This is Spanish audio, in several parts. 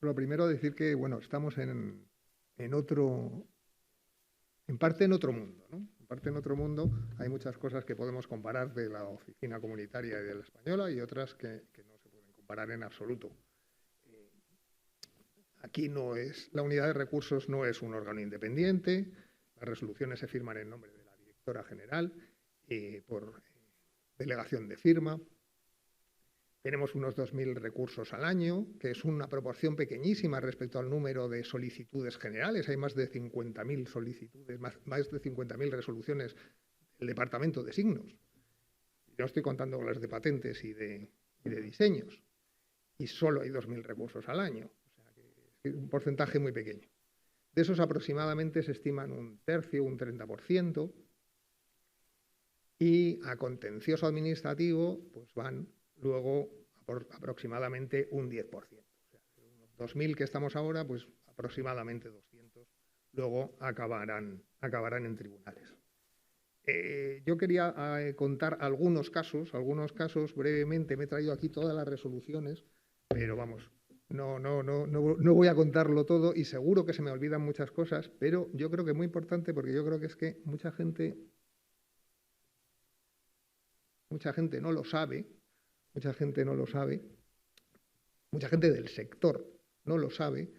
Lo primero, decir que, bueno, estamos en parte en otro mundo, ¿no? En parte en otro mundo. Hay muchas cosas que podemos comparar de la oficina comunitaria y de la española y otras que no se pueden comparar en absoluto. Aquí la unidad de recursos no es un órgano independiente, las resoluciones se firman en nombre de la directora general por delegación de firma. Tenemos unos 2.000 recursos al año, que es una proporción pequeñísima respecto al número de solicitudes generales. Hay más de 50.000 solicitudes, más de 50.000 resoluciones del Departamento de Signos. Yo estoy contando las de patentes y de diseños. Y solo hay 2.000 recursos al año. O sea, que es un porcentaje muy pequeño. De esos aproximadamente se estiman un tercio, un 30%. Y a contencioso administrativo pues van luego por aproximadamente un 10%. O sea, de unos 2.000 que estamos ahora, pues aproximadamente 200 luego acabarán en tribunales. Yo quería contar algunos casos brevemente. Me he traído aquí todas las resoluciones, pero vamos, no voy a contarlo todo y seguro que se me olvidan muchas cosas, pero yo creo que es muy importante porque yo creo que es que mucha gente no lo sabe, mucha gente del sector no lo sabe.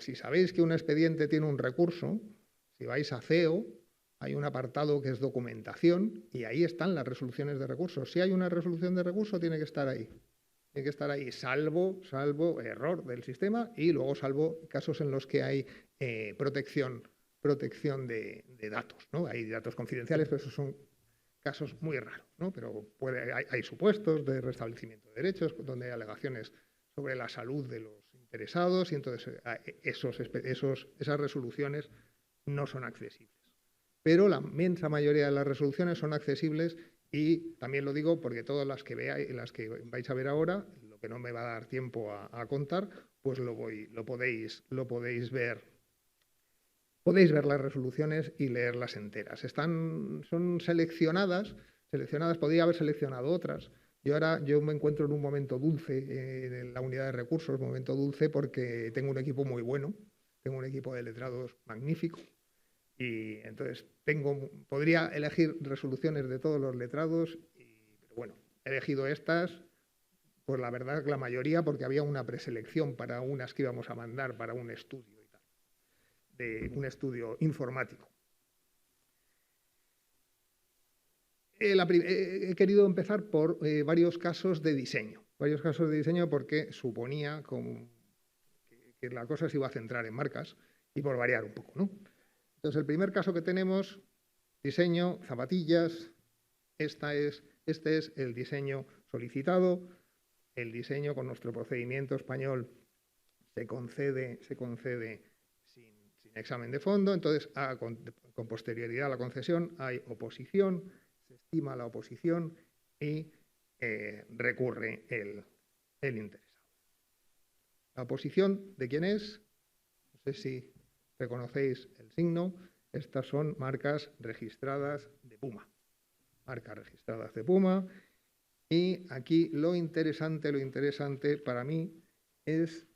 Si sabéis que un expediente tiene un recurso, si vais a CEO, hay un apartado que es documentación y ahí están las resoluciones de recursos. Si hay una resolución de recurso, tiene que estar ahí. Tiene que estar ahí, salvo error del sistema y luego salvo casos en los que hay protección de datos, ¿no? Hay datos confidenciales, pero esos son casos muy raros, ¿no? Pero hay supuestos de restablecimiento de derechos donde hay alegaciones sobre la salud de los interesados y entonces esas resoluciones no son accesibles. Pero la inmensa mayoría de las resoluciones son accesibles y también lo digo porque todas las que vais a ver ahora, lo que no me va a dar tiempo a contar, pues lo podéis ver. Podéis ver las resoluciones y leerlas enteras. Son seleccionadas, podría haber seleccionado otras. Yo me encuentro en un momento dulce en la unidad de recursos, momento dulce porque tengo un equipo muy bueno, tengo un equipo de letrados magnífico y entonces podría elegir resoluciones de todos los letrados, pero bueno, he elegido estas, pues la verdad la mayoría porque había una preselección para unas que íbamos a mandar para un estudio. De un estudio informático. He querido empezar por varios casos de diseño. Porque suponía que la cosa se iba a centrar en marcas y por variar un poco, ¿no? Entonces, el primer caso que tenemos, diseño, zapatillas. Este es el diseño solicitado. El diseño con nuestro procedimiento español se concede sin examen de fondo. Entonces, con posterioridad a la concesión hay oposición, se estima la oposición y recurre el interesado. ¿La oposición de quién es? No sé si reconocéis el signo. Estas son marcas registradas de Puma. Marcas registradas de Puma. Y aquí lo interesante para mí es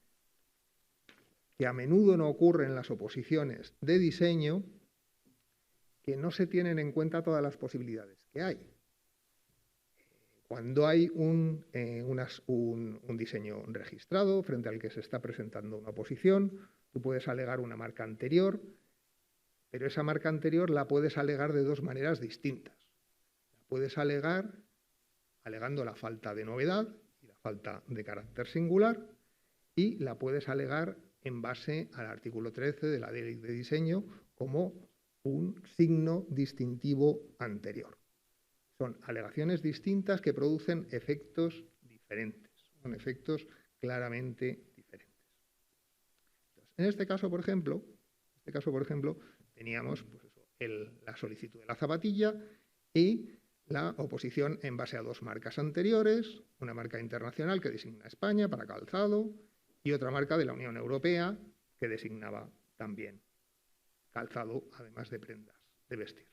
que a menudo no ocurre en las oposiciones de diseño que no se tienen en cuenta todas las posibilidades que hay. Cuando hay un diseño registrado frente al que se está presentando una oposición, tú puedes alegar una marca anterior, pero esa marca anterior la puedes alegar de dos maneras distintas. La puedes alegar alegando la falta de novedad y la falta de carácter singular, y la puedes alegar en base al artículo 13 de la Ley de Diseño como un signo distintivo anterior. Son alegaciones distintas que producen efectos diferentes, son efectos claramente diferentes. Entonces, en este caso, por ejemplo, teníamos la solicitud de la zapatilla y la oposición en base a dos marcas anteriores, una marca internacional que designa España para calzado y otra marca de la Unión Europea que designaba también calzado, además de prendas de vestir.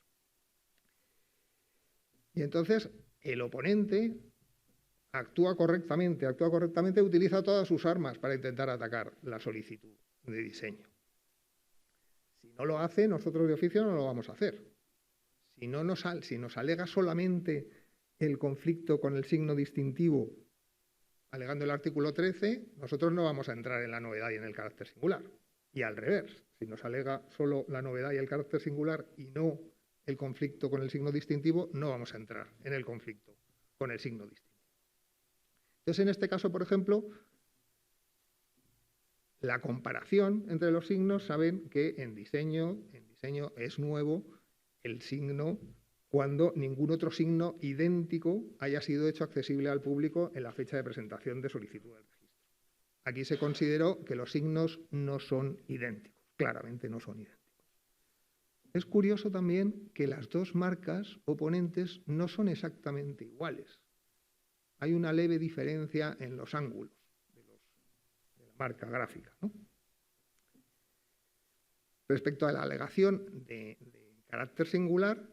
Y entonces el oponente actúa correctamente, utiliza todas sus armas para intentar atacar la solicitud de diseño. Si no lo hace, nosotros de oficio no lo vamos a hacer. Si nos alega solamente el conflicto con el signo distintivo, alegando el artículo 13, nosotros no vamos a entrar en la novedad y en el carácter singular. Y al revés, si nos alega solo la novedad y el carácter singular y no el conflicto con el signo distintivo, no vamos a entrar en el conflicto con el signo distintivo. Entonces, en este caso, por ejemplo, la comparación entre los signos, saben que en diseño es nuevo el signo cuando ningún otro signo idéntico haya sido hecho accesible al público en la fecha de presentación de solicitud del registro. Aquí se consideró que los signos no son idénticos, claramente no son idénticos. Es curioso también que las dos marcas oponentes no son exactamente iguales. Hay una leve diferencia en los ángulos de la marca gráfica, ¿no? Respecto a la alegación de carácter singular,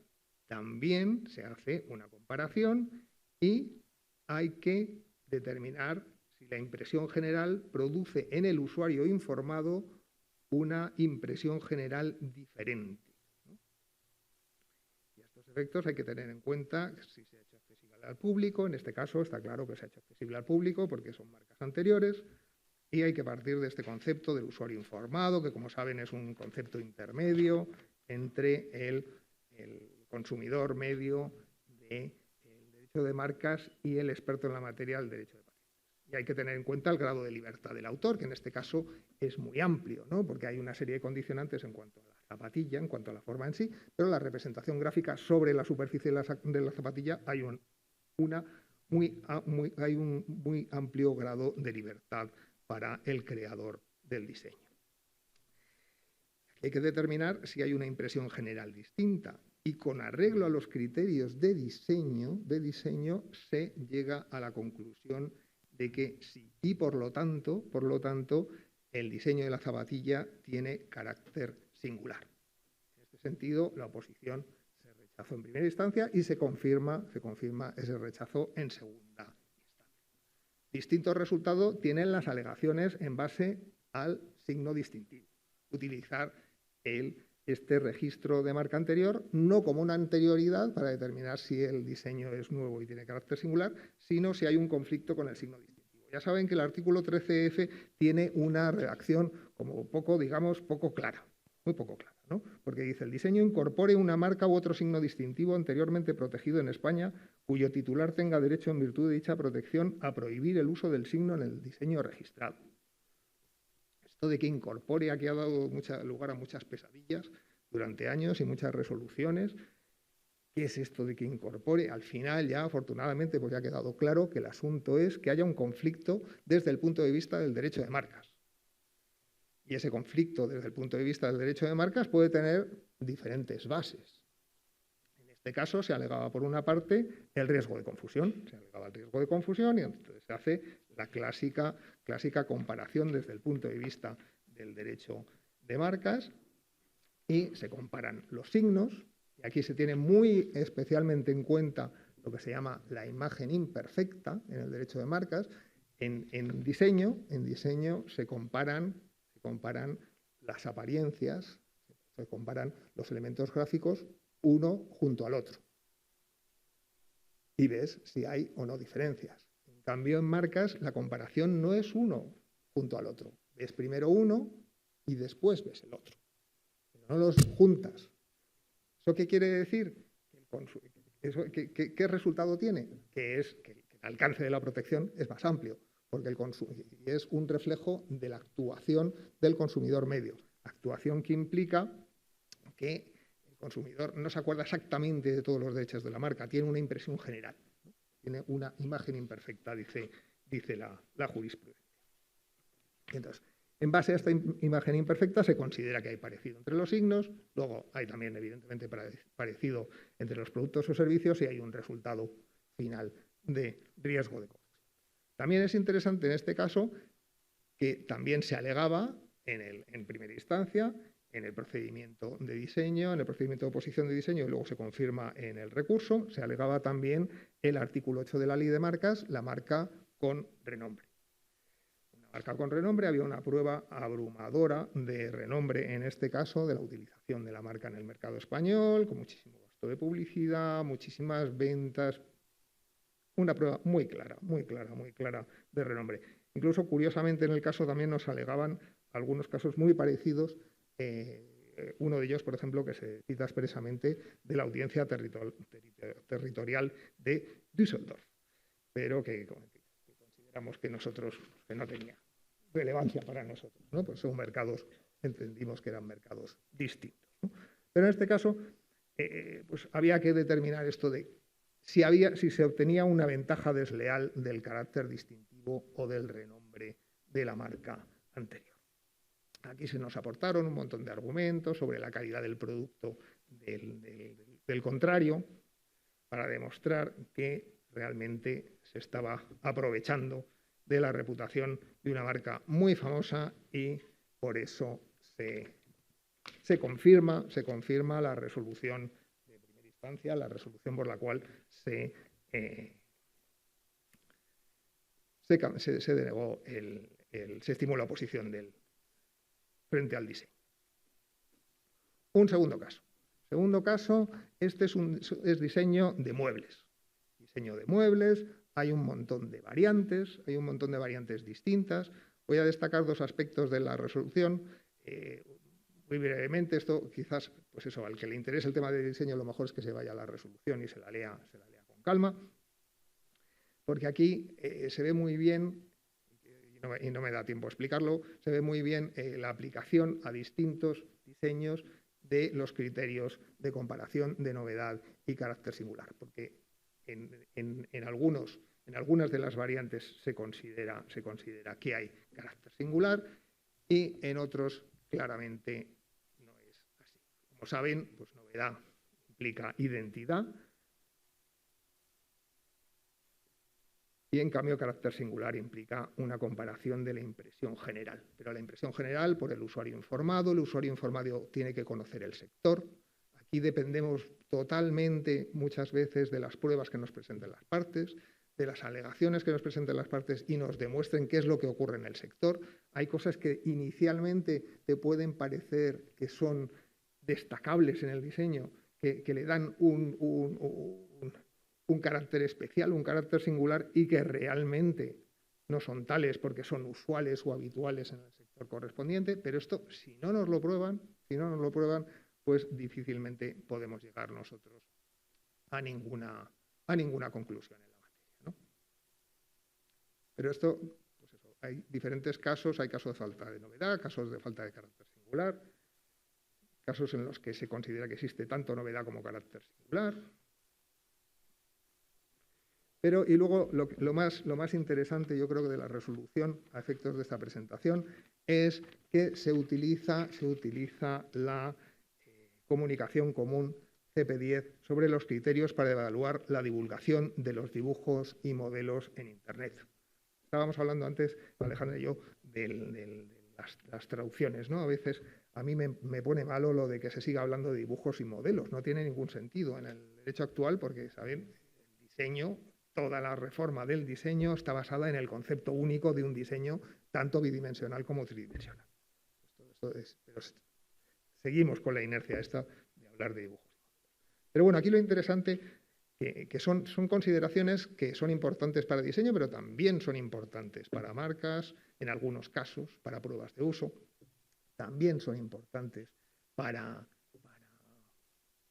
también se hace una comparación y hay que determinar si la impresión general produce en el usuario informado una impresión general diferente, ¿no? Y a estos efectos hay que tener en cuenta si se ha hecho accesible al público. En este caso está claro que se ha hecho accesible al público porque son marcas anteriores, y hay que partir de este concepto del usuario informado, que como saben es un concepto intermedio entre el consumidor medio del derecho de marcas y el experto en la materia del derecho de patentes. Y hay que tener en cuenta el grado de libertad del autor, que en este caso es muy amplio, ¿no? Porque hay una serie de condicionantes en cuanto a la zapatilla, en cuanto a la forma en sí, pero la representación gráfica sobre la superficie de la zapatilla hay un muy amplio grado de libertad para el creador del diseño. Hay que determinar si hay una impresión general distinta, y con arreglo a los criterios de diseño se llega a la conclusión de que sí, y por lo tanto, el diseño de la zapatilla tiene carácter singular. En este sentido, la oposición se rechazó en primera instancia y se confirma ese rechazo en segunda instancia. Distinto resultado tienen las alegaciones en base al signo distintivo. Utilizar este registro de marca anterior no como una anterioridad para determinar si el diseño es nuevo y tiene carácter singular, sino si hay un conflicto con el signo distintivo. Ya saben que el artículo 13F tiene una redacción como poco clara, muy poco clara, ¿no? Porque dice: el diseño incorpore una marca u otro signo distintivo anteriormente protegido en España, cuyo titular tenga derecho en virtud de dicha protección a prohibir el uso del signo en el diseño registrado. Esto de que incorpore aquí ha dado lugar a muchas pesadillas durante años y muchas resoluciones. ¿Qué es esto de que incorpore? Al final ya, afortunadamente, pues ya ha quedado claro que el asunto es que haya un conflicto desde el punto de vista del derecho de marcas. Y ese conflicto desde el punto de vista del derecho de marcas puede tener diferentes bases. En este caso se alegaba por una parte el riesgo de confusión. Se alegaba el riesgo de confusión y entonces se hace la clásica comparación desde el punto de vista del derecho de marcas y se comparan los signos. Y aquí se tiene muy especialmente en cuenta lo que se llama la imagen imperfecta en el derecho de marcas. En diseño se comparan las apariencias, se comparan los elementos gráficos uno junto al otro y ves si hay o no diferencias. En cambio, en marcas la comparación no es uno junto al otro. Ves primero uno y después ves el otro. Pero no los juntas. ¿Eso qué quiere decir? ¿Qué resultado tiene? Que el alcance de la protección es más amplio, porque es un reflejo de la actuación del consumidor medio. Actuación que implica que el consumidor no se acuerda exactamente de todos los derechos de la marca, tiene una impresión general, ¿no? Tiene una imagen imperfecta, dice la jurisprudencia. Entonces, en base a esta imagen imperfecta se considera que hay parecido entre los signos, luego hay también evidentemente parecido entre los productos o servicios y hay un resultado final de riesgo de confusión. También es interesante en este caso que también se alegaba en primera instancia en el procedimiento de diseño, en el procedimiento de oposición de diseño, y luego se confirma en el recurso. Se alegaba también el artículo 8 de la Ley de Marcas, la marca con renombre. Una marca con renombre, había una prueba abrumadora de renombre, en este caso, de la utilización de la marca en el mercado español, con muchísimo gasto de publicidad, muchísimas ventas. Una prueba muy clara de renombre. Incluso, curiosamente, en el caso también nos alegaban algunos casos muy parecidos. Uno de ellos, por ejemplo, que se cita expresamente de la audiencia territorial de Düsseldorf, pero que consideramos que nosotros, que no tenía relevancia para nosotros, ¿no? Pues son mercados, entendimos que eran mercados distintos, ¿no? Pero en este caso, pues había que determinar esto de si se obtenía una ventaja desleal del carácter distintivo o del renombre de la marca anterior. Aquí se nos aportaron un montón de argumentos sobre la calidad del producto del contrario, para demostrar que realmente se estaba aprovechando de la reputación de una marca muy famosa, y por eso se confirma la resolución de primera instancia, la resolución por la cual se denegó, se estimó la oposición frente al diseño. Un segundo caso. Segundo caso, este es diseño de muebles. Diseño de muebles, hay un montón de variantes, distintas. Voy a destacar dos aspectos de la resolución. Muy brevemente, esto quizás, pues eso, al que le interese el tema de diseño, lo mejor es que se vaya a la resolución y se la lea con calma, porque aquí se ve muy bien, y no me da tiempo a explicarlo, se ve muy bien la aplicación a distintos diseños de los criterios de comparación de novedad y carácter singular, porque en algunas de las variantes se considera que hay carácter singular, y en otros claramente no es así. Como saben, pues novedad implica identidad, y en cambio carácter singular implica una comparación de la impresión general. Pero la impresión general por el usuario informado tiene que conocer el sector. Aquí dependemos totalmente muchas veces de las pruebas que nos presenten las partes, de las alegaciones que nos presenten las partes y nos demuestren qué es lo que ocurre en el sector. Hay cosas que inicialmente te pueden parecer que son destacables en el diseño, que le dan un carácter especial, un carácter singular, y que realmente no son tales porque son usuales o habituales en el sector correspondiente. Pero esto, si no nos lo prueban, pues difícilmente podemos llegar nosotros a ninguna conclusión en la materia, ¿no? Pero esto, pues eso, hay diferentes casos. Hay casos de falta de novedad, casos de falta de carácter singular, casos en los que se considera que existe tanto novedad como carácter singular. Y luego lo más interesante, yo creo, que de la resolución a efectos de esta presentación es que se utiliza la comunicación común CP10 sobre los criterios para evaluar la divulgación de los dibujos y modelos en Internet. Estábamos hablando antes, Alejandro y yo, de las traducciones, ¿no? A veces a mí me pone malo lo de que se siga hablando de dibujos y modelos. No tiene ningún sentido en el derecho actual, porque, ¿saben?, el diseño, toda la reforma del diseño está basada en el concepto único de un diseño tanto bidimensional como tridimensional. Pero seguimos con la inercia esta de hablar de dibujos. Pero bueno, aquí lo interesante que son consideraciones que son importantes para el diseño, pero también son importantes para marcas, en algunos casos para pruebas de uso, también son importantes para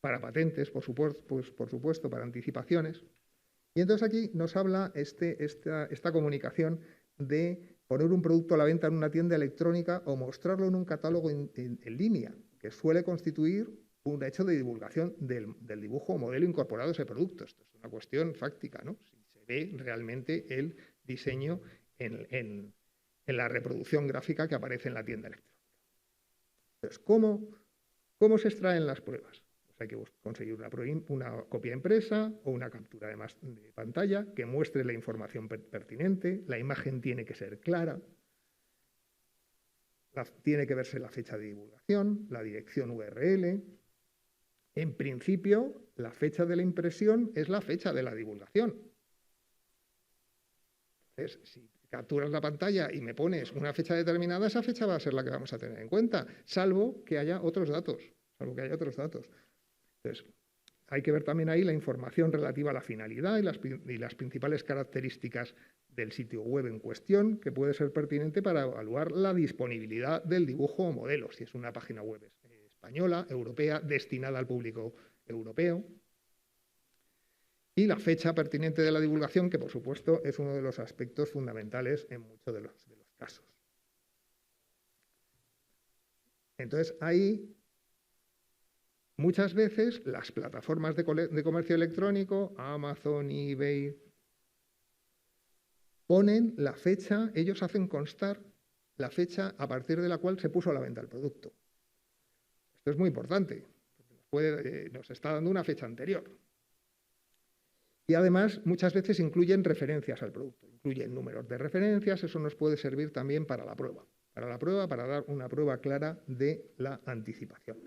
patentes, por supuesto, para anticipaciones. Y entonces aquí nos habla esta comunicación de poner un producto a la venta en una tienda electrónica o mostrarlo en un catálogo en línea, que suele constituir un hecho de divulgación del dibujo o modelo incorporado a ese producto. Esto es una cuestión fáctica, ¿no? Si se ve realmente el diseño en la reproducción gráfica que aparece en la tienda electrónica. Entonces, ¿cómo se extraen las pruebas? Hay que conseguir una copia impresa o una captura de pantalla que muestre la información pertinente. La imagen tiene que ser clara. tiene que verse la fecha de divulgación, la dirección URL. En principio, la fecha de la impresión es la fecha de la divulgación. Entonces, si capturas la pantalla y me pones una fecha determinada, esa fecha va a ser la que vamos a tener en cuenta, salvo que haya otros datos. Entonces, hay que ver también ahí la información relativa a la finalidad y las principales características del sitio web en cuestión, que puede ser pertinente para evaluar la disponibilidad del dibujo o modelo, si es una página web española, europea, destinada al público europeo. Y la fecha pertinente de la divulgación, que por supuesto es uno de los aspectos fundamentales en muchos de los casos. Entonces, ahí muchas veces las plataformas de comercio electrónico, Amazon, eBay, ponen la fecha, ellos hacen constar la fecha a partir de la cual se puso a la venta el producto. Esto es muy importante, porque nos está dando una fecha anterior. Y además, muchas veces incluyen referencias al producto, incluyen números de referencias, eso nos puede servir también para la prueba, para dar una prueba clara de la anticipación.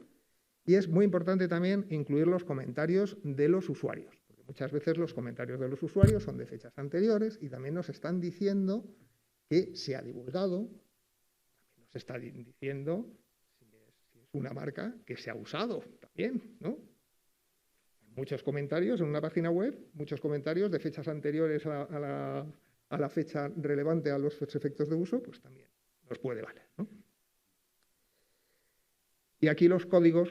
Y es muy importante también incluir los comentarios de los usuarios, porque muchas veces los comentarios de los usuarios son de fechas anteriores y también nos están diciendo que se ha divulgado, también nos está diciendo si es una marca que se ha usado también, ¿no? Muchos comentarios en una página web, muchos comentarios de fechas anteriores a la fecha relevante a los efectos de uso, pues también nos puede valer, ¿no? Y aquí los códigos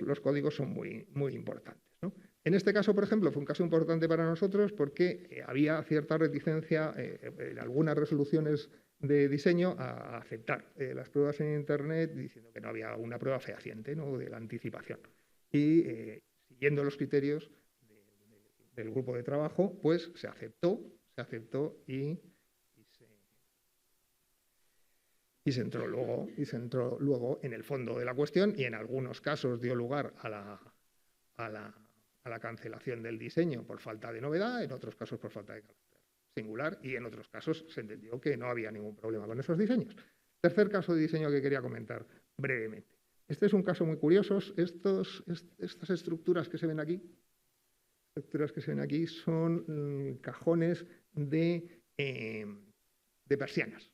son muy, muy importantes, ¿no? En este caso, por ejemplo, fue un caso importante para nosotros porque había cierta reticencia en algunas resoluciones de diseño a aceptar las pruebas en Internet, diciendo que no había una prueba fehaciente, ¿no?, de la anticipación. Y siguiendo los criterios del grupo de trabajo, pues se aceptó y se entró luego en el fondo de la cuestión y en algunos casos dio lugar a la cancelación del diseño por falta de novedad, en otros casos por falta de carácter singular y en otros casos se entendió que no había ningún problema con esos diseños. Tercer caso de diseño que quería comentar brevemente. Este es un caso muy curioso. Estas estructuras que se ven aquí, son cajones de persianas.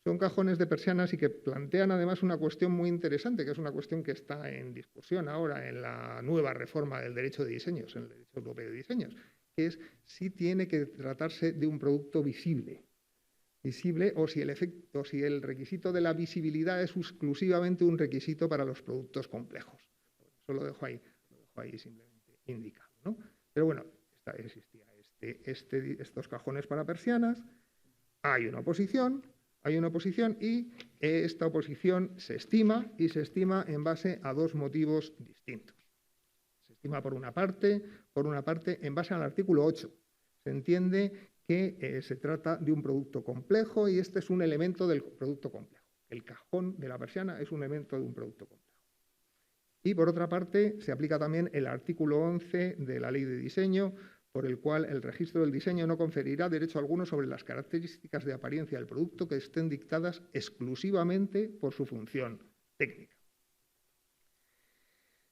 Son cajones de persianas y que plantean además una cuestión muy interesante, que es una cuestión que está en discusión ahora en la nueva reforma del derecho de diseños, en el derecho europeo de diseños, que es si tiene que tratarse de un producto visible o si el requisito de la visibilidad es exclusivamente un requisito para los productos complejos. Eso lo dejo ahí simplemente indicado, ¿no? Pero bueno, existía estos cajones para persianas, hay una oposición y esta oposición se estima en base a dos motivos distintos. Se estima por una parte en base al artículo 8. Se entiende que se trata de un producto complejo y este es un elemento del producto complejo. El cajón de la persiana es un elemento de un producto complejo. Y por otra parte, se aplica también el artículo 11 de la Ley de Diseño, por el cual el registro del diseño no conferirá derecho alguno sobre las características de apariencia del producto que estén dictadas exclusivamente por su función técnica.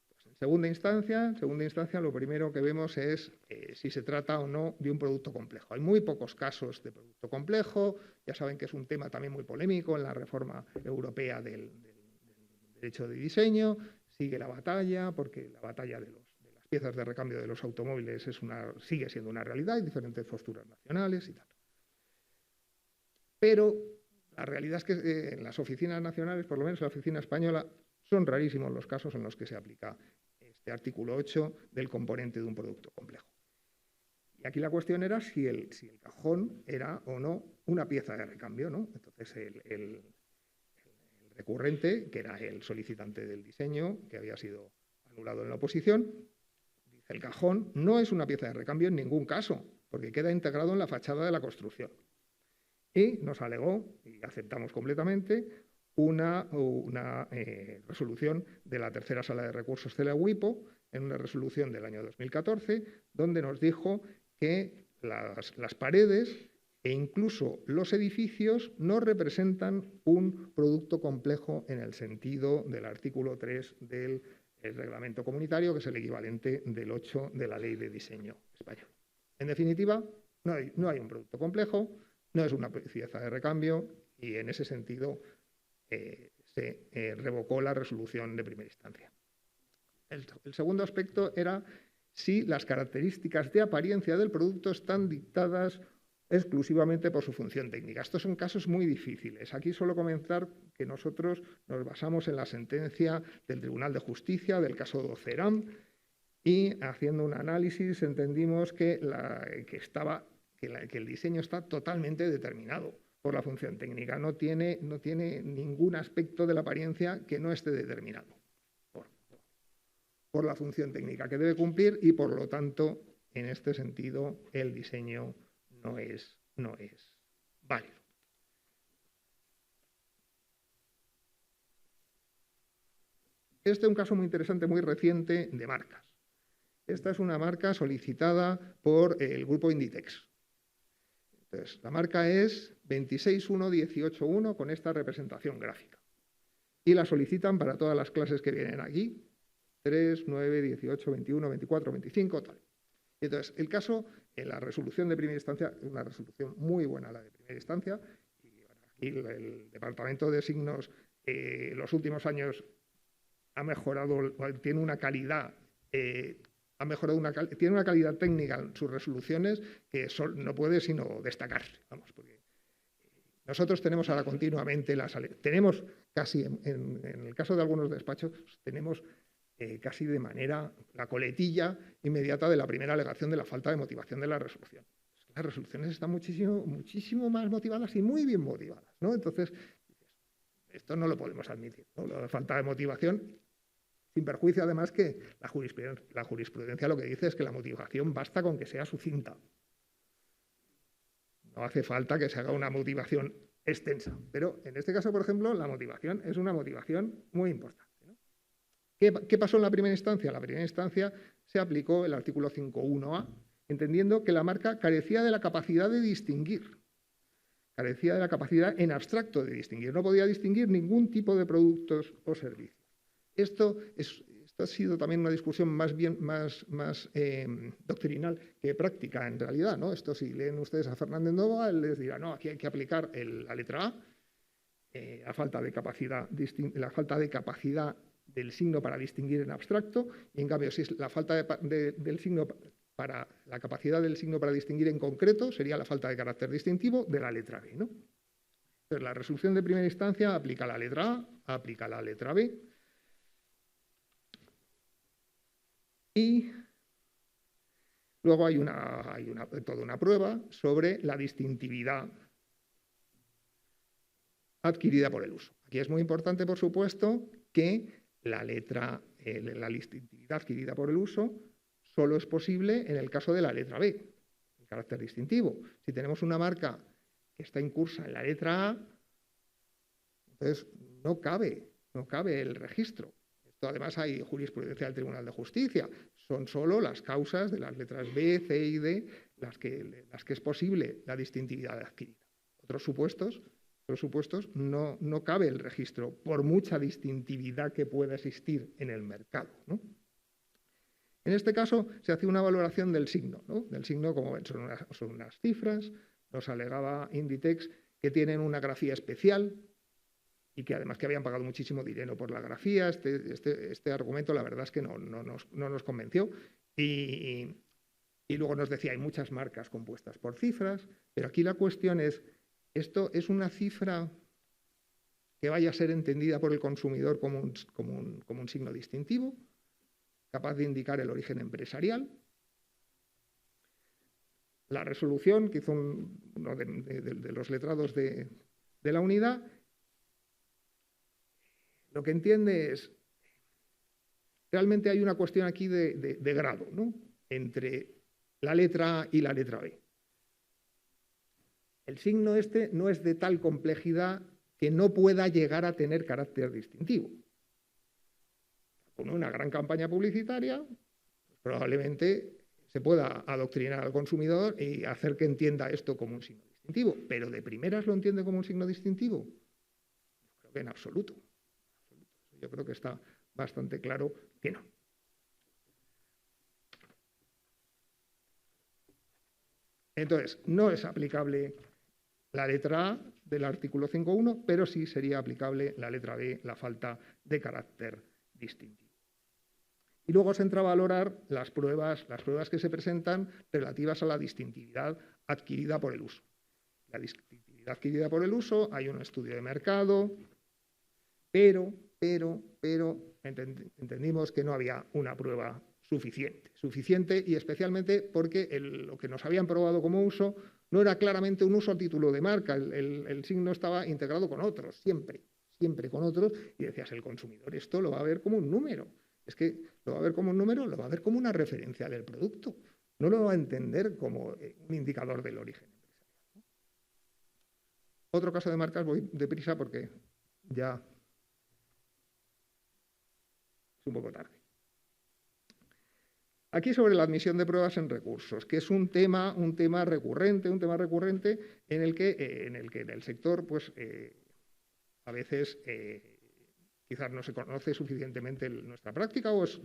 Pues en segunda instancia, lo primero que vemos es si se trata o no de un producto complejo. Hay muy pocos casos de producto complejo, ya saben que es un tema también muy polémico en la reforma europea del derecho de diseño. Sigue la batalla, porque la batalla de las piezas de recambio de los automóviles sigue siendo una realidad, hay diferentes posturas nacionales y tal. Pero la realidad es que en las oficinas nacionales, por lo menos en la oficina española, son rarísimos los casos en los que se aplica este artículo 8 del componente de un producto complejo. Y aquí la cuestión era si el cajón era o no una pieza de recambio, ¿no? Entonces el recurrente, que era el solicitante del diseño, que había sido anulado en la oposición, dice: el cajón no es una pieza de recambio en ningún caso, porque queda integrado en la fachada de la construcción. Y nos alegó, y aceptamos completamente, una resolución de la tercera sala de recursos de la WIPO, en una resolución del año 2014, donde nos dijo que las paredes e incluso los edificios no representan un producto complejo en el sentido del artículo 3 del reglamento comunitario, que es el equivalente del 8 de la Ley de Diseño español. En definitiva, no hay un producto complejo, no es una pieza de recambio y en ese sentido se revocó la resolución de primera instancia. El segundo aspecto era si las características de apariencia del producto están dictadas exclusivamente por su función técnica. Estos son casos muy difíciles. Aquí solo comentar que nosotros nos basamos en la sentencia del Tribunal de Justicia del caso Doceram y haciendo un análisis entendimos que el diseño está totalmente determinado por la función técnica. No tiene ningún aspecto de la apariencia que no esté determinado por la función técnica que debe cumplir y, por lo tanto, en este sentido, el diseño no es válido. Este es un caso muy interesante, muy reciente, de marcas. Esta es una marca solicitada por el grupo Inditex. Entonces, la marca es 26118.1 con esta representación gráfica. Y la solicitan para todas las clases que vienen aquí, 3, 9, 18, 21, 24, 25, tal. Entonces, el caso, en la resolución de primera instancia, una resolución muy buena la de primera instancia, y el Departamento de Signos los últimos años ha mejorado, tiene una calidad, tiene una calidad técnica en sus resoluciones que no puede sino destacarse, vamos, porque nosotros tenemos ahora continuamente tenemos casi, en el caso de algunos despachos, tenemos casi de manera la coletilla inmediata de la primera alegación de la falta de motivación de la resolución. Las resoluciones están muchísimo más motivadas y muy bien motivadas, ¿no? Entonces, esto no lo podemos admitir, ¿no? La falta de motivación, sin perjuicio además que la jurisprudencia lo que dice es que la motivación basta con que sea sucinta. No hace falta que se haga una motivación extensa, pero en este caso, por ejemplo, la motivación es una motivación muy importante. ¿Qué pasó en la primera instancia? En la primera instancia se aplicó el artículo 5.1a, entendiendo que la marca carecía de la capacidad de distinguir, carecía de la capacidad en abstracto de distinguir, no podía distinguir ningún tipo de productos o servicios. Esto ha sido también una discusión más doctrinal que práctica en realidad, ¿no? Esto, si leen ustedes a Fernández Nova, él les dirá, no, aquí hay que aplicar la letra A, la falta de capacidad del signo para distinguir en abstracto, y en cambio, si es la falta del signo para la capacidad del signo para distinguir en concreto, sería la falta de carácter distintivo de la letra B, ¿no? Entonces, la resolución de primera instancia aplica la letra A, aplica la letra B, y luego hay toda una prueba sobre la distintividad adquirida por el uso. Aquí es muy importante, por supuesto, que la distintividad adquirida por el uso solo es posible en el caso de la letra B, el carácter distintivo. Si tenemos una marca que está incursa en la letra A, entonces no cabe el registro. Esto además hay jurisprudencia del Tribunal de Justicia. Son solo las causas de las letras B, C y D las que es posible la distintividad adquirida. Otros supuestos no cabe el registro, por mucha distintividad que pueda existir en el mercado, ¿no? En este caso se hace una valoración del signo, ¿no? Del signo, como ven, son unas cifras. Nos alegaba Inditex que tienen una grafía especial y que además que habían pagado muchísimo dinero por la grafía. Este argumento la verdad es que no nos convenció. Y luego nos decía, hay muchas marcas compuestas por cifras, pero aquí la cuestión es, ¿esto es una cifra que vaya a ser entendida por el consumidor como un signo distintivo, capaz de indicar el origen empresarial? La resolución que hizo uno de los letrados de la unidad, lo que entiende es, realmente hay una cuestión aquí de grado, ¿no?, entre la letra A y la letra B. El signo este no es de tal complejidad que no pueda llegar a tener carácter distintivo. Con una gran campaña publicitaria, probablemente se pueda adoctrinar al consumidor y hacer que entienda esto como un signo distintivo. distintivo, pero de primeras lo entiende como un signo distintivo. Creo que en absoluto. Yo creo que está bastante claro que no. Entonces, no es aplicable la letra A del artículo 5.1, pero sí sería aplicable la letra B, la falta de carácter distintivo. Y luego se entra a valorar las pruebas que se presentan relativas a la distintividad adquirida por el uso. La distintividad adquirida por el uso, hay un estudio de mercado, pero entendimos que no había una prueba suficiente y especialmente porque lo que nos habían probado como uso no era claramente un uso a título de marca, el signo estaba integrado con otros, siempre con otros, y decías, el consumidor esto lo va a ver como un número, es que lo va a ver como un número, lo va a ver como una referencia del producto, no lo va a entender como un indicador del origen empresarial. Otro caso de marcas, voy deprisa porque ya es un poco tarde. Aquí sobre la admisión de pruebas en recursos, que es un tema recurrente en el que en el sector pues, a veces quizás no se conoce suficientemente nuestra práctica o es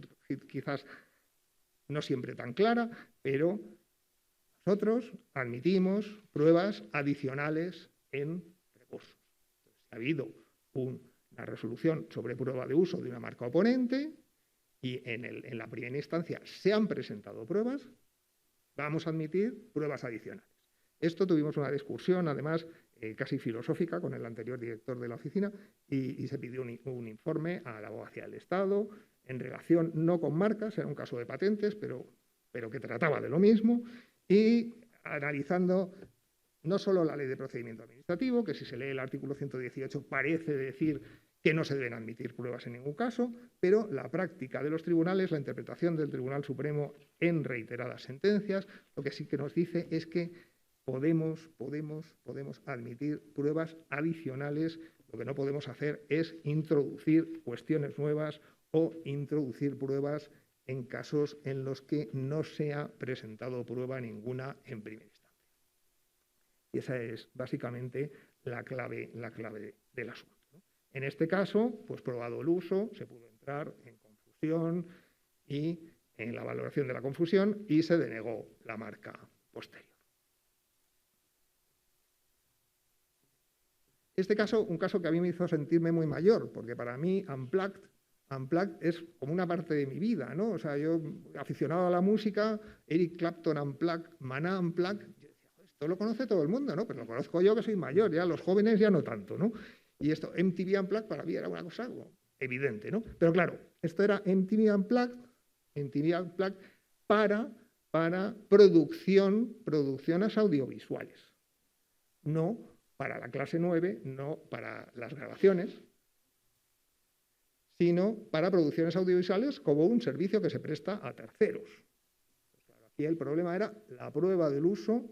quizás no siempre tan clara, pero nosotros admitimos pruebas adicionales en recursos. Ha habido una resolución sobre prueba de uso de una marca oponente, y en la primera instancia se han presentado pruebas, vamos a admitir pruebas adicionales. Esto tuvimos una discusión, además, casi filosófica con el anterior director de la oficina y se pidió un informe a la Abogacía del Estado en relación no con marcas, era un caso de patentes, pero que trataba de lo mismo, y analizando no solo la Ley de Procedimiento Administrativo, que si se lee el artículo 118 parece decir que no se deben admitir pruebas en ningún caso, pero la práctica de los tribunales, la interpretación del Tribunal Supremo en reiteradas sentencias, lo que sí que nos dice es que podemos admitir pruebas adicionales, lo que no podemos hacer es introducir cuestiones nuevas o introducir pruebas en casos en los que no se ha presentado prueba ninguna en primera instancia. Y esa es básicamente la clave del asunto. En este caso, pues probado el uso, se pudo entrar en confusión y en la valoración de la confusión y se denegó la marca posterior. Este caso, un caso que a mí me hizo sentirme muy mayor, porque para mí Unplugged es como una parte de mi vida, ¿no? O sea, yo aficionado a la música, Eric Clapton Unplugged, Maná Unplugged, yo decía, esto lo conoce todo el mundo, ¿no? Pero lo conozco yo que soy mayor, ya los jóvenes ya no tanto, ¿no? Y esto, MTV Unplugged, para mí era una cosa evidente, ¿no? Pero claro, esto era MTV Unplugged para producciones audiovisuales. No para la clase 9, no para las grabaciones, sino para producciones audiovisuales como un servicio que se presta a terceros. Pues claro, aquí el problema era la prueba del uso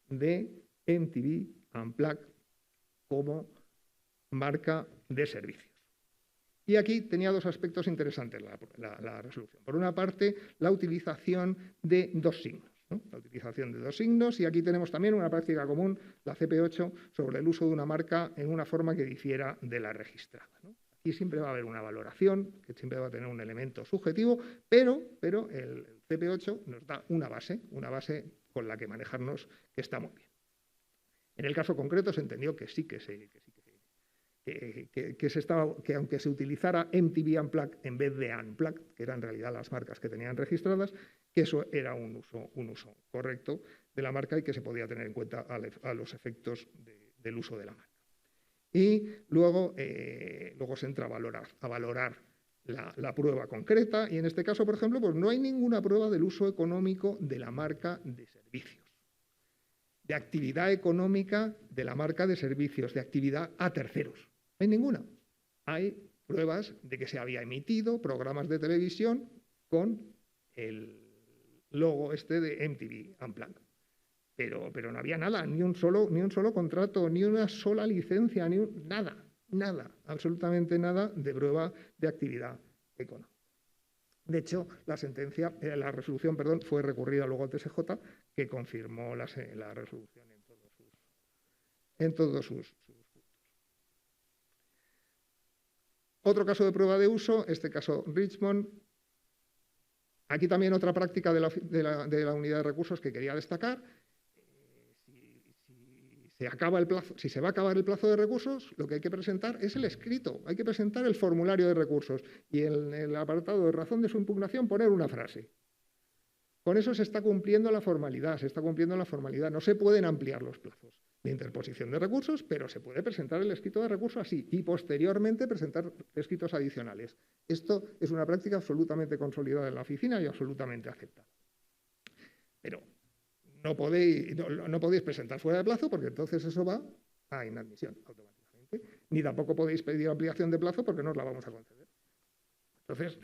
de MTV Unplugged como marca de servicios. Y aquí tenía dos aspectos interesantes la resolución. Por una parte, la utilización de dos signos. ¿No? La utilización de dos signos, y aquí tenemos también una práctica común, la CP8, sobre el uso de una marca en una forma que difiera de la registrada. ¿No? Aquí siempre va a haber una valoración, que siempre va a tener un elemento subjetivo, pero el CP8 nos da una base con la que manejarnos que está muy bien. En el caso concreto se entendió que que aunque se utilizara MTV Unplugged en vez de Unplugged, que eran en realidad las marcas que tenían registradas, que eso era un uso correcto de la marca y que se podía tener en cuenta a los efectos del uso de la marca. Y luego se entra a valorar la prueba concreta y en este caso, por ejemplo, pues no hay ninguna prueba del uso económico de la marca de servicios, de actividad económica de la marca de servicios, de actividad a terceros. No hay ninguna. Hay pruebas de que se había emitido programas de televisión con el logo este de MTV Unplugged. Pero no había nada, ni un solo contrato, ni una sola licencia, nada, absolutamente nada de prueba de actividad económica. De hecho, la resolución fue recurrida luego al TSJ, que confirmó la resolución en todos sus puntos. Otro caso de prueba de uso, este caso Richmond. Aquí también otra práctica de la unidad de recursos que quería destacar. Si se va a acabar el plazo de recursos, lo que hay que presentar es el escrito, hay que presentar el formulario de recursos y en el apartado de razón de su impugnación poner una frase. Con eso se está cumpliendo la formalidad, No se pueden ampliar los plazos de interposición de recursos, pero se puede presentar el escrito de recurso así y posteriormente presentar escritos adicionales. Esto es una práctica absolutamente consolidada en la oficina y absolutamente aceptada. Pero no podéis presentar fuera de plazo porque entonces eso va a inadmisión automáticamente. Ni tampoco podéis pedir ampliación de plazo porque no os la vamos a conceder. Entonces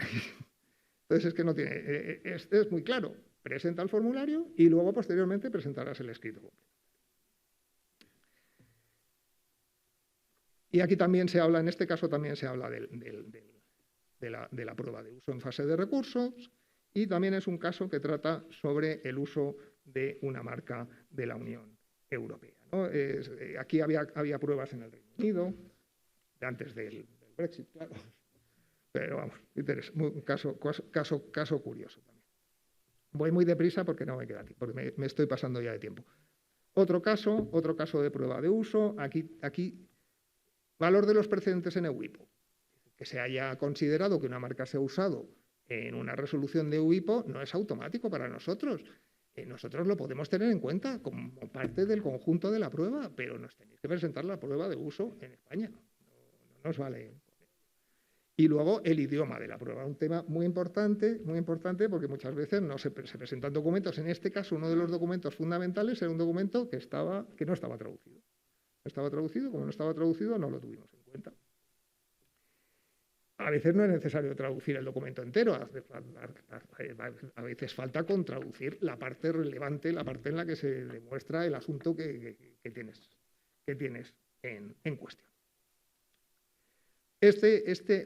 es que no tiene... Es muy claro. Presenta el formulario y luego posteriormente presentarás el escrito completo. Y aquí también se habla, en este caso también se habla de la prueba de uso en fase de recursos y también es un caso que trata sobre el uso de una marca de la Unión Europea, ¿no? Aquí había pruebas en el Reino Unido, antes del Brexit, claro. Pero vamos, un caso curioso también. Voy muy deprisa porque no me queda tiempo, porque me estoy pasando ya de tiempo. Otro caso de prueba de uso, aquí valor de los precedentes en EUIPO. Que se haya considerado que una marca se ha usado en una resolución de EUIPO no es automático para nosotros. Nosotros lo podemos tener en cuenta como parte del conjunto de la prueba, pero nos tenéis que presentar la prueba de uso en España. No nos vale. Y luego el idioma de la prueba, un tema muy importante porque muchas veces se presentan documentos. En este caso, uno de los documentos fundamentales era un documento que no estaba traducido. Como no estaba traducido, no lo tuvimos en cuenta. A veces no es necesario traducir el documento entero, a veces falta con traducir la parte relevante, la parte en la que se demuestra el asunto que tienes en cuestión.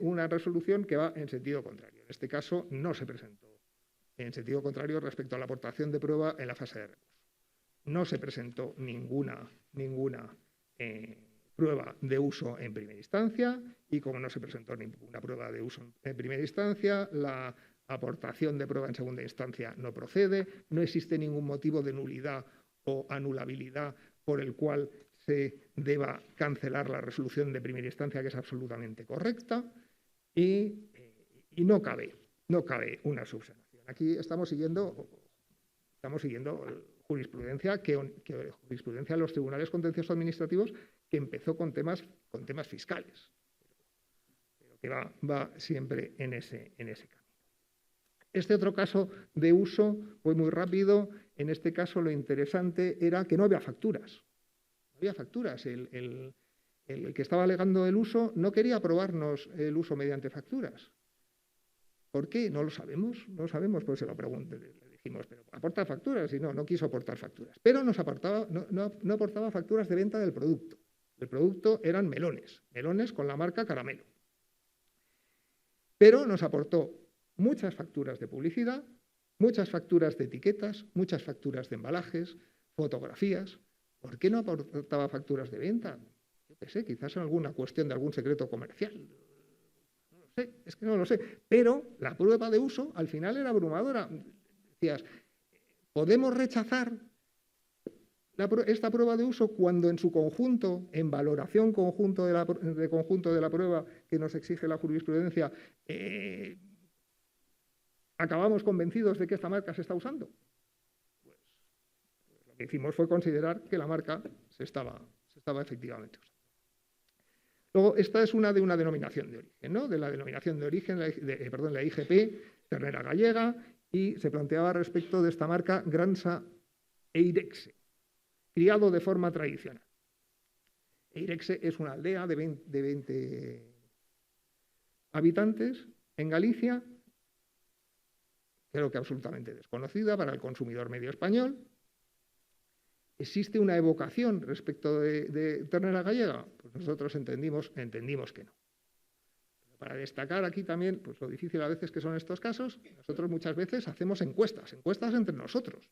Una resolución que va en sentido contrario. En este caso no se presentó en sentido contrario respecto a la aportación de prueba en la fase de recurso. No se presentó ninguna prueba de uso en primera instancia y como no se presentó ninguna prueba de uso en primera instancia, la aportación de prueba en segunda instancia no procede, no existe ningún motivo de nulidad o anulabilidad por el cual se deba cancelar la resolución de primera instancia, que es absolutamente correcta, y no cabe una subsanación. Aquí estamos siguiendo jurisprudencia de los tribunales contenciosos administrativos que empezó con temas fiscales, pero que va siempre en ese camino. Este otro caso de uso fue muy rápido. En este caso lo interesante era que no había facturas. El que estaba alegando el uso no quería aprobarnos el uso mediante facturas. ¿Por qué? No lo sabemos, pues se lo pregunté. Le dijimos, pero aporta facturas, y no quiso aportar facturas. Pero no aportaba facturas de venta del producto. El producto eran melones con la marca Caramelo. Pero nos aportó muchas facturas de publicidad, muchas facturas de etiquetas, muchas facturas de embalajes, fotografías. ¿Por qué no aportaba facturas de venta? Yo qué sé, quizás en alguna cuestión de algún secreto comercial. No lo sé. Pero la prueba de uso al final era abrumadora. Decías, ¿podemos rechazar esta prueba de uso cuando en su conjunto, en valoración conjunto de la prueba que nos exige la jurisprudencia, acabamos convencidos de que esta marca se está usando? Pues lo que hicimos fue considerar que la marca se estaba efectivamente usando. Luego, esta es una denominación de origen, ¿no? De la denominación de origen, la IGP, ternera gallega, y se planteaba respecto de esta marca Gransa Eirexe, criado de forma tradicional. Eirexe es una aldea de 20 habitantes en Galicia, creo que absolutamente desconocida para el consumidor medio español. ¿Existe una evocación respecto de ternera gallega? Pues nosotros entendimos que no. Pero para destacar aquí también, pues lo difícil a veces que son estos casos, nosotros muchas veces hacemos encuestas entre nosotros.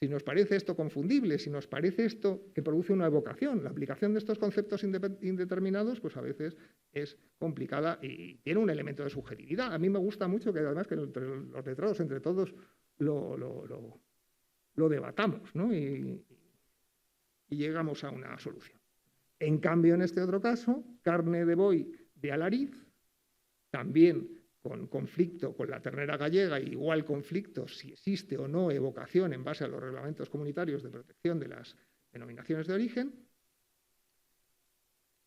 Si nos parece esto confundible, si nos parece esto que produce una evocación, la aplicación de estos conceptos indeterminados, pues a veces es complicada y tiene un elemento de subjetividad. A mí me gusta mucho que además que entre los letrados, entre todos, lo debatamos, ¿no? y llegamos a una solución. En cambio, en este otro caso, carne de buey de Alariz, también con conflicto con la ternera gallega, igual conflicto si existe o no evocación en base a los reglamentos comunitarios de protección de las denominaciones de origen.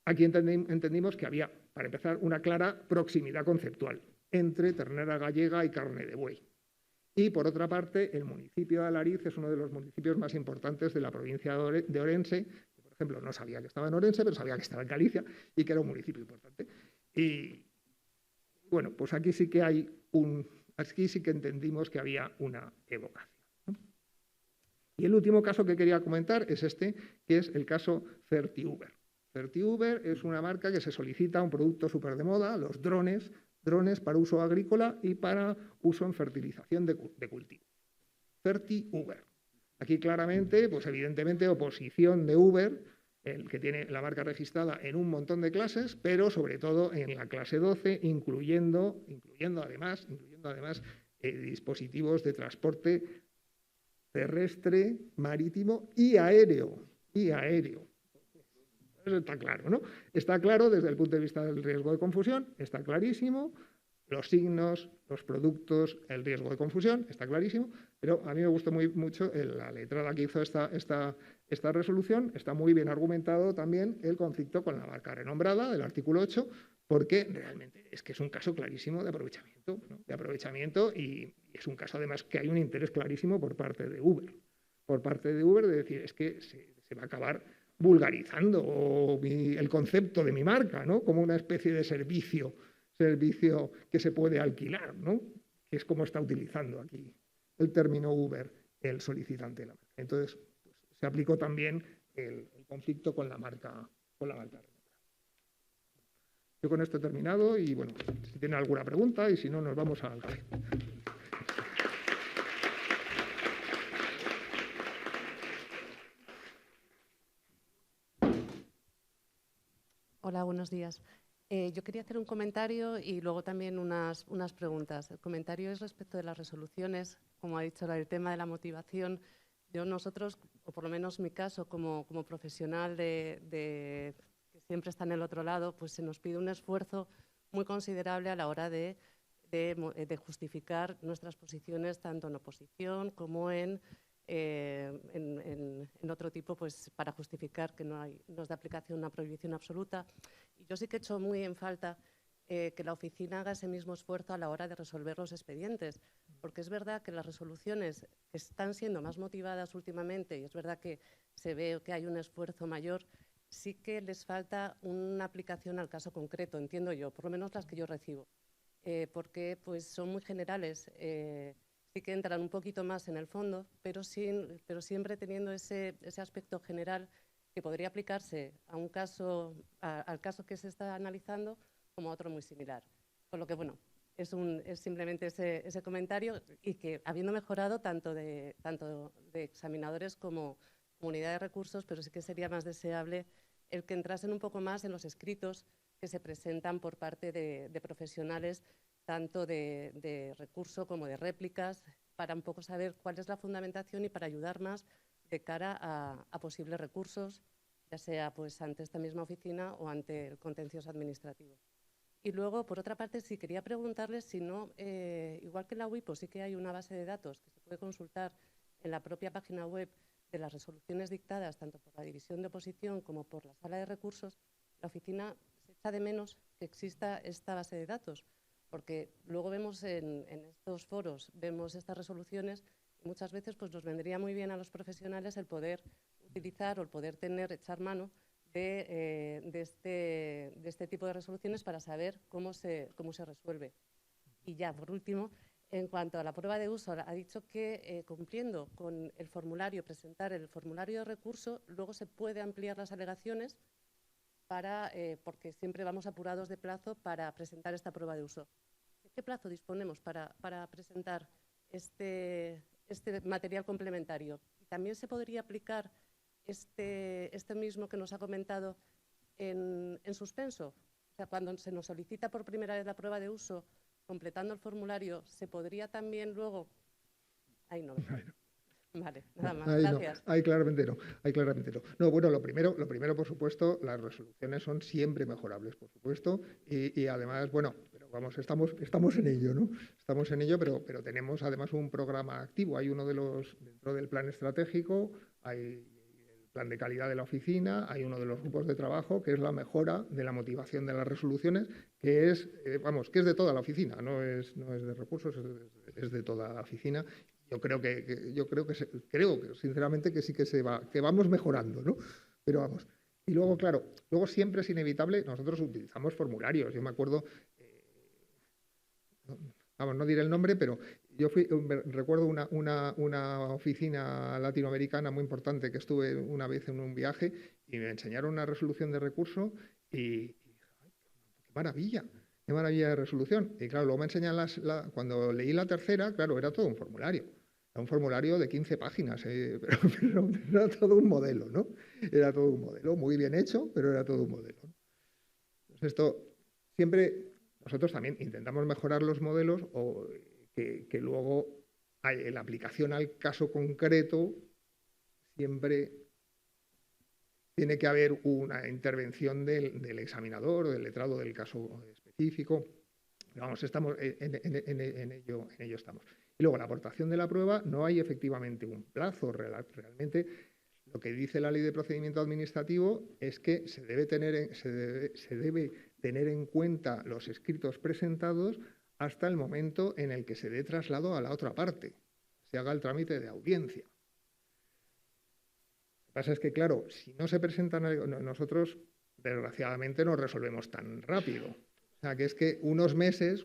Aquí entendimos que había, para empezar, una clara proximidad conceptual entre ternera gallega y carne de buey. Y, por otra parte, el municipio de Alariz es uno de los municipios más importantes de la provincia de Orense. Por ejemplo, no sabía que estaba en Orense, pero sabía que estaba en Galicia y que era un municipio importante. Y bueno, pues aquí sí que aquí sí que entendimos que había una evocación, ¿no? Y el último caso que quería comentar es este, que es el caso Fertiuber. Fertiuber es una marca que se solicita un producto súper de moda, los drones para uso agrícola y para uso en fertilización de cultivo. Fertiuber. Aquí claramente, pues evidentemente, oposición de Uber, el que tiene la marca registrada en un montón de clases, pero sobre todo en la clase 12, incluyendo además dispositivos de transporte terrestre, marítimo y aéreo. Eso está claro, ¿no? Está claro desde el punto de vista del riesgo de confusión, está clarísimo. Los signos, los productos, el riesgo de confusión, está clarísimo, pero a mí me gustó mucho la letrada que hizo esta resolución. Está muy bien argumentado también el conflicto con la marca renombrada del artículo 8, porque realmente es que es un caso clarísimo de aprovechamiento, ¿no? Y es un caso además que hay un interés clarísimo por parte de Uber. De decir, es que se va a acabar vulgarizando el concepto de mi marca, ¿no? Como una especie de servicio que se puede alquilar, ¿no? Que es como está utilizando aquí el término Uber el solicitante de la marca. Entonces, pues, se aplicó también el conflicto con la marca. Yo con esto he terminado y, bueno, si tienen alguna pregunta y si no, nos vamos al café. Hola, buenos días. Yo quería hacer un comentario y luego también unas preguntas. El comentario es respecto de las resoluciones, como ha dicho, el tema de la motivación. Nosotros, o por lo menos mi caso, como profesional que siempre está en el otro lado, pues se nos pide un esfuerzo muy considerable a la hora de justificar nuestras posiciones, tanto en oposición como en otro tipo, pues para justificar que no es de aplicación una prohibición absoluta. Y yo sí que he hecho muy en falta que la oficina haga ese mismo esfuerzo a la hora de resolver los expedientes, porque es verdad que las resoluciones que están siendo más motivadas últimamente, y es verdad que se ve que hay un esfuerzo mayor, sí que les falta una aplicación al caso concreto, entiendo yo, por lo menos las que yo recibo, porque pues son muy generales. Sí que entran un poquito más en el fondo, pero siempre teniendo ese aspecto general que podría aplicarse a un caso, al caso que se está analizando, como a otro muy similar. Por lo que, bueno, es simplemente ese comentario, y que habiendo mejorado tanto de examinadores como unidad de recursos, pero sí que sería más deseable el que entrasen un poco más en los escritos que se presentan por parte de profesionales, tanto de recurso como de réplicas, para un poco saber cuál es la fundamentación y para ayudar más de cara a posibles recursos, ya sea pues ante esta misma oficina o ante el contencioso administrativo. Y luego, por otra parte, sí quería preguntarles si no, igual que en la WIPO sí que hay una base de datos que se puede consultar en la propia página web de las resoluciones dictadas tanto por la División de Oposición como por la Sala de Recursos, la oficina se echa de menos que exista esta base de datos, porque luego vemos en estos foros, vemos estas resoluciones y muchas veces pues nos vendría muy bien a los profesionales el poder utilizar o el poder echar mano de este tipo de resoluciones para saber cómo se resuelve. Y ya, por último, en cuanto a la prueba de uso, ha dicho que cumpliendo con el formulario, presentar el formulario de recurso, luego se puede ampliar las alegaciones porque siempre vamos apurados de plazo para presentar esta prueba de uso. ¿De qué plazo disponemos para presentar este material complementario? también se podría aplicar este mismo que nos ha comentado en suspenso. O sea, cuando se nos solicita por primera vez la prueba de uso, completando el formulario, ¿se podría también luego...? Ahí no. Vale, nada más. Ahí Gracias. no, ahí claramente no, ahí claramente no. No, bueno, lo primero, por supuesto, las resoluciones son siempre mejorables, por supuesto, y además, bueno, pero vamos, estamos en ello, ¿no? Estamos en ello, pero tenemos además un programa activo. Hay uno de los, dentro del plan estratégico, hay el plan de calidad de la oficina, hay uno de los grupos de trabajo, que es la mejora de la motivación de las resoluciones, que es, vamos, que es de toda la oficina, no es de recursos, es de toda la oficina. Yo creo que sinceramente que sí que vamos mejorando, ¿no? Pero vamos. Y luego, claro, luego siempre es inevitable, nosotros utilizamos formularios. Yo me acuerdo, vamos, no diré el nombre, pero yo recuerdo una oficina latinoamericana muy importante que estuve una vez en un viaje y me enseñaron una resolución de recurso y ¡qué maravilla! ¡Qué maravilla de resolución! Y claro, luego me enseñan cuando leí la tercera, claro, era todo un formulario. Era un formulario de 15 páginas, pero era todo un modelo, ¿no? Era todo un modelo, muy bien hecho, pero era todo un modelo. Entonces, esto siempre, nosotros también intentamos mejorar los modelos o que luego en la aplicación al caso concreto siempre tiene que haber una intervención del examinador o del letrado del caso específico. Vamos, estamos en ello estamos. Y luego, la aportación de la prueba, no hay efectivamente un plazo. Realmente, lo que dice la Ley de Procedimiento Administrativo es que se debe tener en cuenta los escritos presentados hasta el momento en el que se dé traslado a la otra parte, se haga el trámite de audiencia. Lo que pasa es que, claro, si no se presentan, nosotros desgraciadamente no resolvemos tan rápido. O sea, que es que unos meses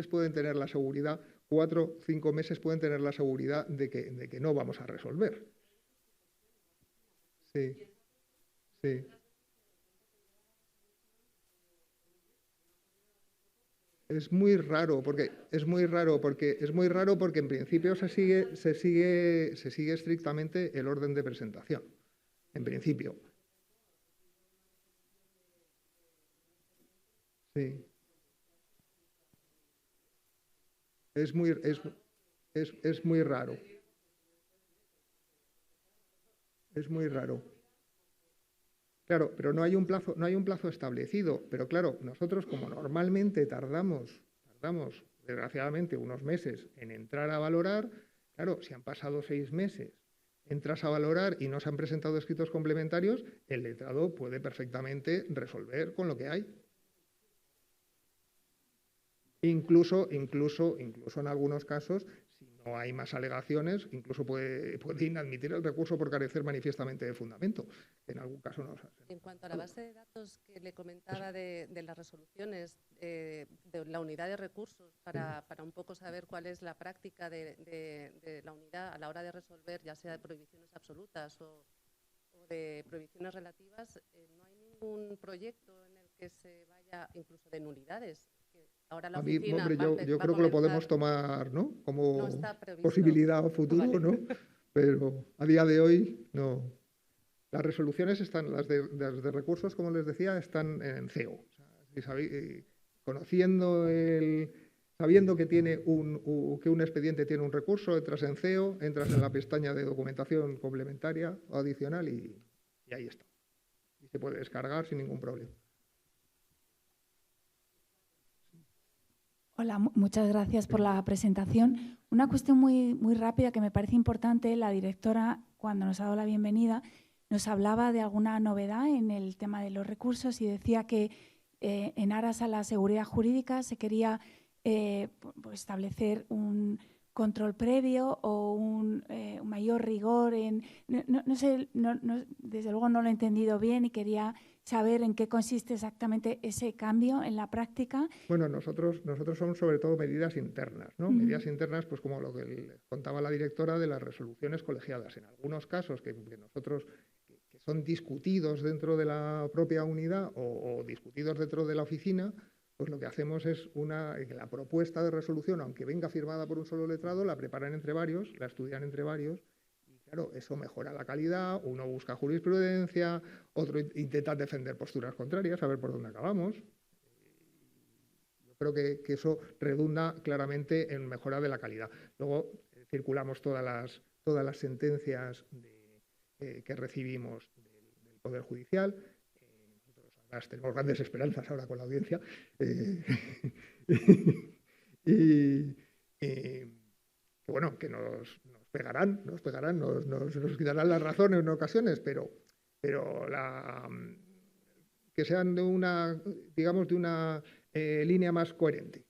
pueden tener la seguridad, 4 o 5 meses pueden tener la seguridad de que no vamos a resolver. Sí, sí. Es muy raro porque en principio se sigue estrictamente el orden de presentación. En principio. Sí. Es muy raro. Es muy raro. Claro, pero no hay un plazo establecido. Pero claro, nosotros como normalmente tardamos, desgraciadamente, unos meses en entrar a valorar, claro, si han pasado 6 meses, entras a valorar y no se han presentado escritos complementarios, el letrado puede perfectamente resolver con lo que hay. Incluso en algunos casos, si no hay más alegaciones, incluso puede inadmitir el recurso por carecer manifiestamente de fundamento. En algún caso no. En cuanto a la base de datos que le comentaba de las resoluciones de la unidad de recursos, para un poco saber cuál es la práctica de la unidad a la hora de resolver, ya sea de prohibiciones absolutas o de prohibiciones relativas, no hay ningún proyecto en el que se vaya, incluso de nulidades. Ahora la oficina yo creo que lo podemos tomar, ¿no? Como posibilidad futuro, vale. ¿No? Pero a día de hoy no. Las resoluciones están, las de recursos, como les decía, están en CEO. O sea, sabiendo que que un expediente tiene un recurso, entras en CEO, entras en la pestaña de documentación complementaria o adicional y ahí está. Y se puede descargar sin ningún problema. Hola, muchas gracias por la presentación. Una cuestión muy rápida que me parece importante. La directora, cuando nos ha dado la bienvenida, nos hablaba de alguna novedad en el tema de los recursos y decía que en aras a la seguridad jurídica se quería establecer un control previo o un mayor rigor en... No sé, desde luego no lo he entendido bien y quería saber en qué consiste exactamente ese cambio en la práctica. Bueno, nosotros son sobre todo medidas internas, ¿no? Medidas internas, pues como lo que les contaba la directora de las resoluciones colegiadas. En algunos casos que son discutidos dentro de la propia unidad o discutidos dentro de la oficina, pues lo que hacemos es que la propuesta de resolución, aunque venga firmada por un solo letrado, la preparan entre varios, la estudian entre varios, y claro, eso mejora la calidad, uno busca jurisprudencia, otro intenta defender posturas contrarias, a ver por dónde acabamos. Yo creo que eso redunda claramente en mejora de la calidad. Luego circulamos todas las sentencias que recibimos del Poder Judicial. Tenemos grandes esperanzas ahora con la audiencia y bueno, que nos pegarán, nos quitarán la razón en ocasiones, pero que sean de una, digamos, de una línea más coherente.